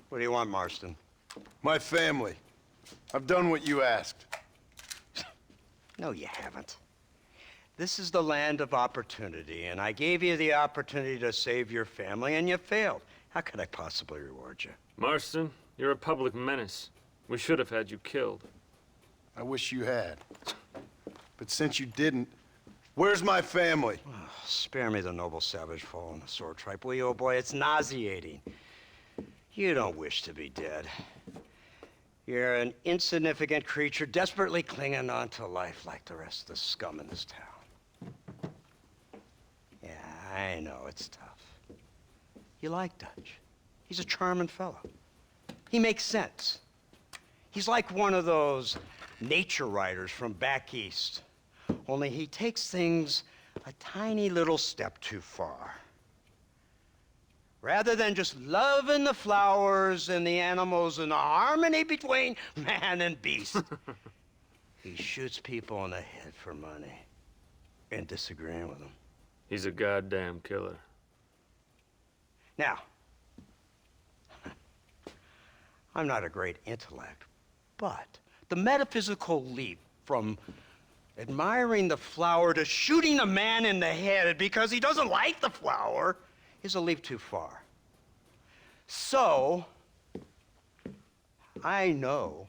What do you want, Marston? My family. I've done what you asked. No, you haven't. This is the land of opportunity, and I gave you the opportunity to save your family, and you failed. How could I possibly reward you? Marston, you're a public menace. We should have had you killed. I wish you had. But since you didn't, where's my family? Oh, spare me the noble savage fall on the sword tripe, will you, old boy? It's nauseating. You don't wish to be dead. You're an insignificant creature desperately clinging on to life like the rest of the scum in this town. Yeah, I know, it's tough. You like Dutch. He's a charming fellow. He makes sense. He's like one of those nature writers from back east. Only he takes things a tiny little step too far. Rather than just loving the flowers and the animals and the harmony between man and beast, he shoots people in the head for money and disagreeing with them. He's a goddamn killer. Now, I'm not a great intellect, but the metaphysical leap from admiring the flower to shooting a man in the head because he doesn't like the flower is a leap too far. So, I know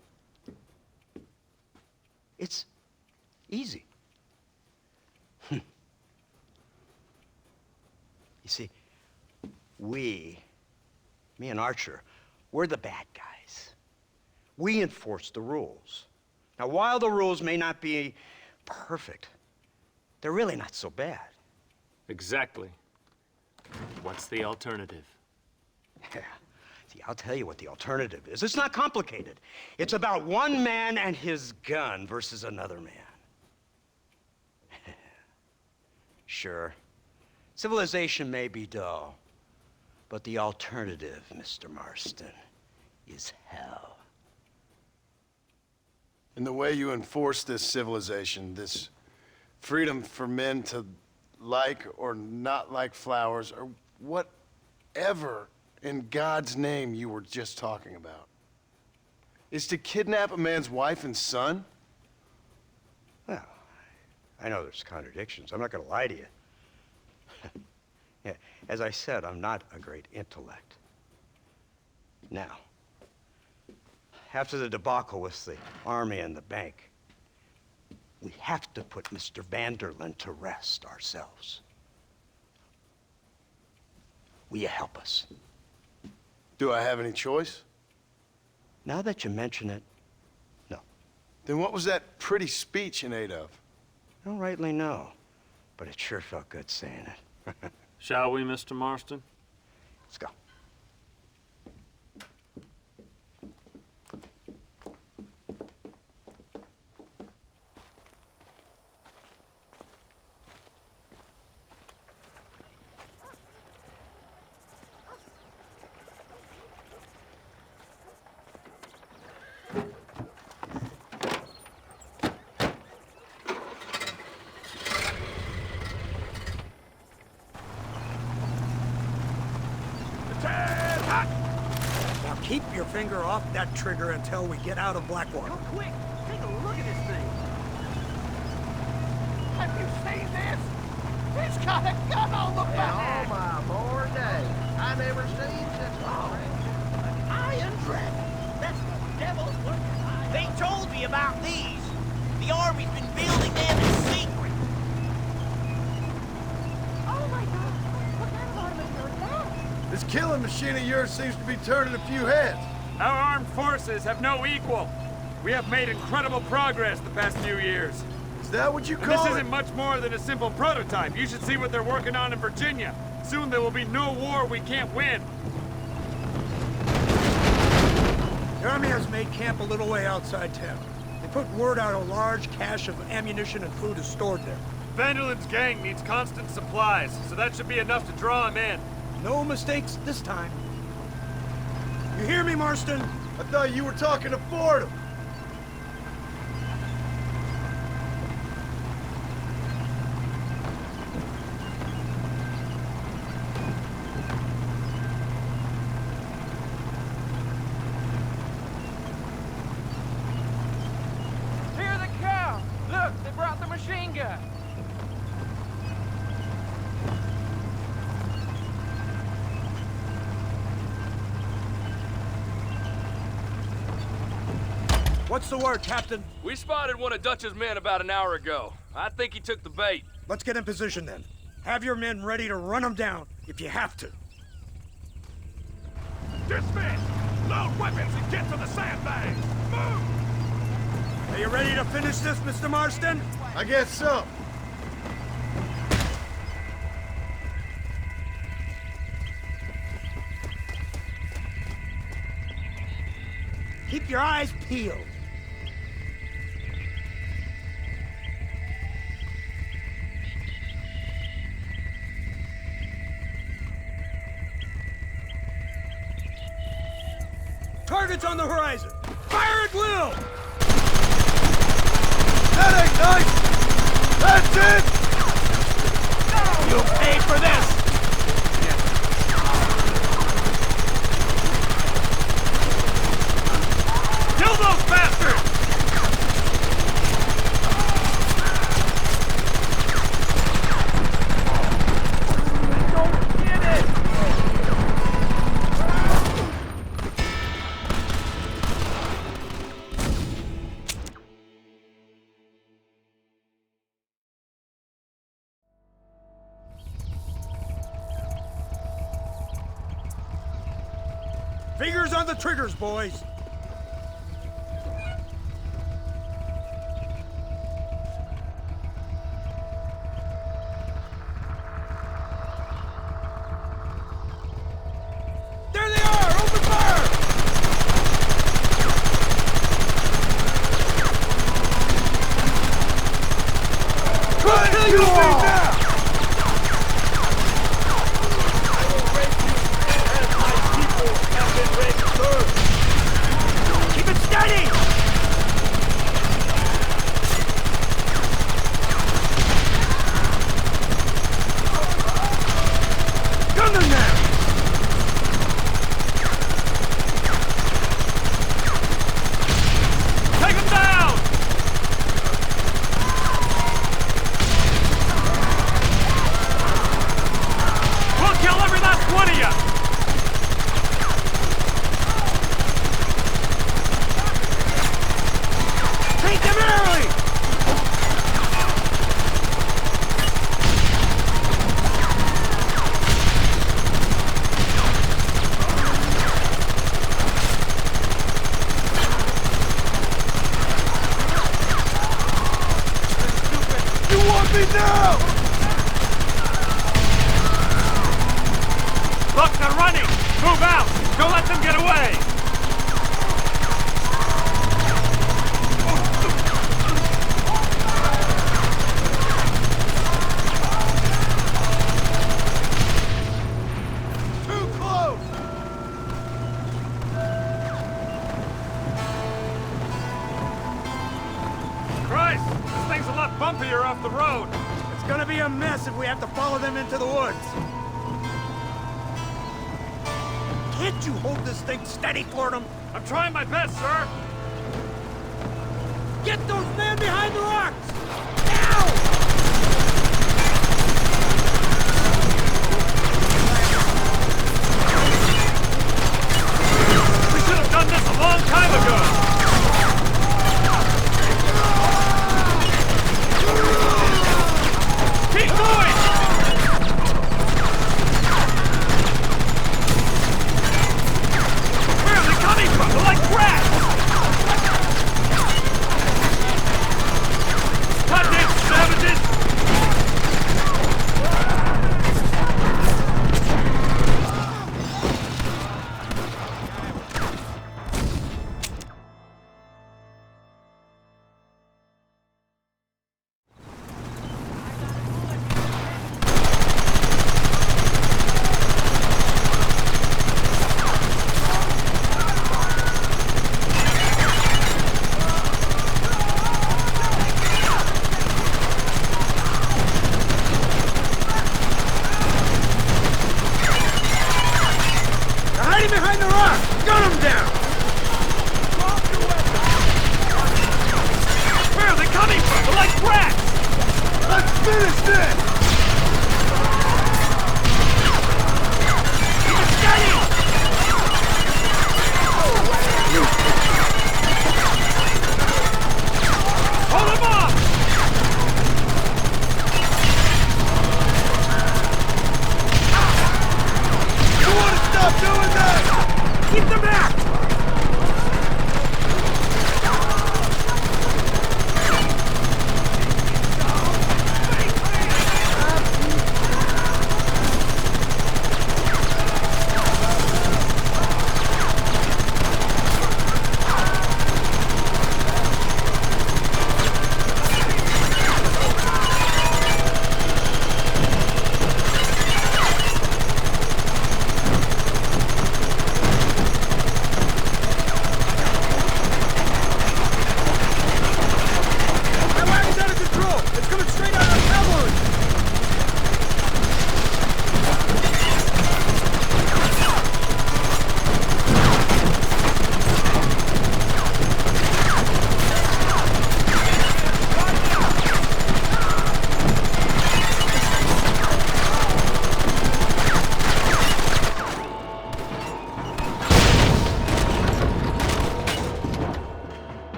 it's easy. You see, me and Archer, we're the bad guys. We enforce the rules. Now, while the rules may not be perfect, they're really not so bad. Exactly. What's the alternative? Yeah. See, I'll tell you what the alternative is. It's not complicated. It's about one man and his gun versus another man. Sure, civilization may be dull, but the alternative, Mr. Marston, is hell. And the way you enforce this civilization, this freedom for men to like or not like flowers, or whatever in God's name you were just talking about, is to kidnap a man's wife and son? Well, I know there's contradictions. I'm not going to lie to you. Yeah, as I said, I'm not a great intellect. Now, after the debacle with the army and the bank, we have to put Mr. Vanderlyn to rest ourselves. Will you help us? Do I have any choice? Now that you mention it, no. Then what was that pretty speech in aid of? I don't rightly know, but it sure felt good saying it. Shall we, Mr. Marston? Let's go. Now keep your finger off that trigger until we get out of Blackwater. Oh, quick! Take a look at this thing! Have you seen this? He's got a gun on the back! Oh my more days. I never seen such a An iron dragon! That's the devil's working iron. They told me about these. The Army's been building them in secret. Oh my God! What kind of automobile is that? This killing machine of yours seems to be turning a few heads. Our armed forces have no equal. We have made incredible progress the past few years. Is that what you And call this it? isn't much more than a simple prototype. You should see what they're working on in Virginia. Soon there will be no war we can't win. The Army has made camp a little way outside town. They put word out a large cache of ammunition and food is stored there. Vanderlyn's gang needs constant supplies, so that should be enough to draw him in. No mistakes this time. You hear me, Marston? I thought you were talking to Fordham. What's the word, Captain? We spotted one of Dutch's men about an hour ago. I think he took the bait. Let's get in position then. Have your men ready to run them down if you have to. Dismiss! Load weapons and get to the sandbags! Move! Are you ready to finish this, Mr. Marston? I guess so. Keep your eyes peeled. Targets on the horizon! Fire at will! That ain't nice! That's it! You'll pay for this! Kill those bastards! Don't get it! Fingers on the triggers, boys! There they are! Open fire! Try to you all! Now! Keep it steady! Gunner now! Take them down! We'll kill every last one of you! Take them early! You want me now? Look, they're running! Move out! Don't let them get away! Too close! Christ! This thing's a lot bumpier off the road! It's gonna be a mess if we have to follow them into the woods. Can't you hold this thing steady for them? I'm trying my best, sir! Get those men behind the rocks! Now! We should have done this a long time ago! Keep going! Where are they coming from? They're like rats! Goddamn savages! They're hiding behind the rocks! Gun them down! Where are they coming from? They're like rats! Let's finish this! Steady! Keep them back!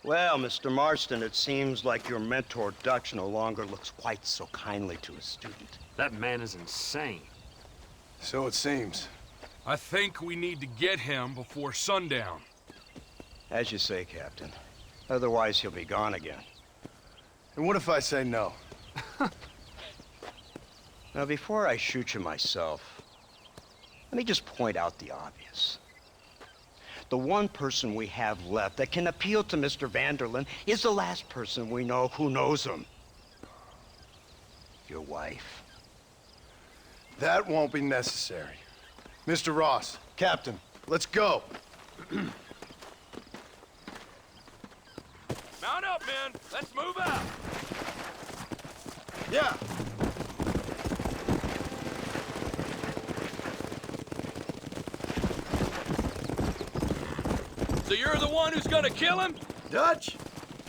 Well, Mr. Marston, it seems like your mentor Dutch no longer looks quite so kindly to his student. That man is insane. So it seems. I think we need to get him before sundown. As you say, Captain. Otherwise, he'll be gone again. And what if I say no? Now, before I shoot you myself, let me just point out the obvious. The one person we have left that can appeal to Mr. Vanderlyn is the last person we know who knows him. Your wife. That won't be necessary. Mr. Ross, Captain, let's go. Mount up, men! Let's move out! Yeah. So you're the one who's gonna kill him? Dutch?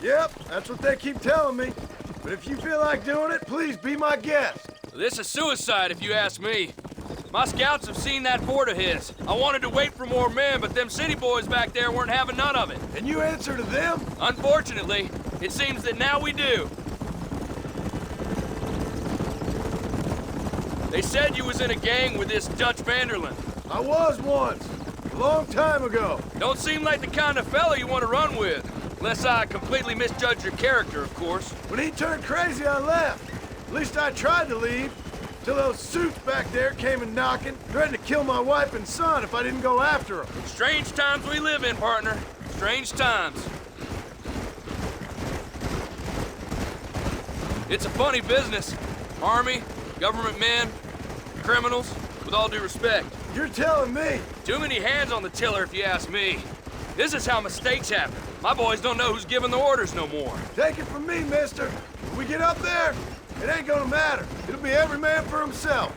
Yep, that's what they keep telling me. But if you feel like doing it, please be my guest. This is suicide, if you ask me. My scouts have seen that fort of his. I wanted to wait for more men, but them city boys back there weren't having none of it. And you answer to them? Unfortunately, it seems that now we do. They said you was in a gang with this Dutch Vanderlyn. I was once. A long time ago. Don't seem like the kind of fella you want to run with. Unless I completely misjudge your character, of course. When he turned crazy, I left. At least I tried to leave. Till those suits back there came and knocking, threatened to kill my wife and son if I didn't go after them. Strange times we live in, partner. Strange times. It's a funny business. Army, government men, criminals, with all due respect. You're telling me? Too many hands on the tiller, if you ask me. This is how mistakes happen. My boys don't know who's giving the orders no more. Take it from me, mister. When we get up there, it ain't gonna matter. It'll be every man for himself.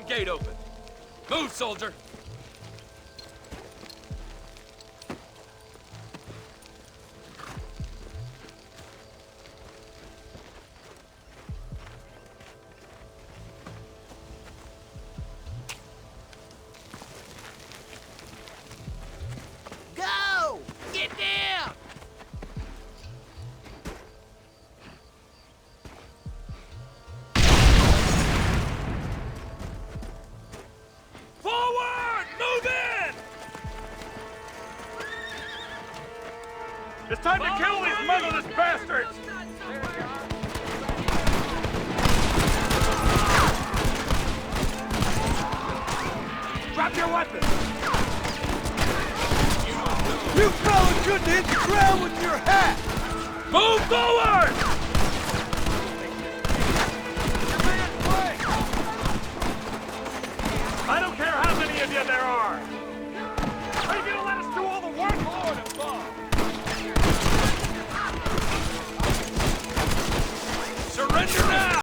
front gate open. Move, soldier. Go! Get down! Forward! Move in! It's time to kill these motherless bastards! Drop your weapons! You fellas couldn't hit the ground with your hat! Move forward!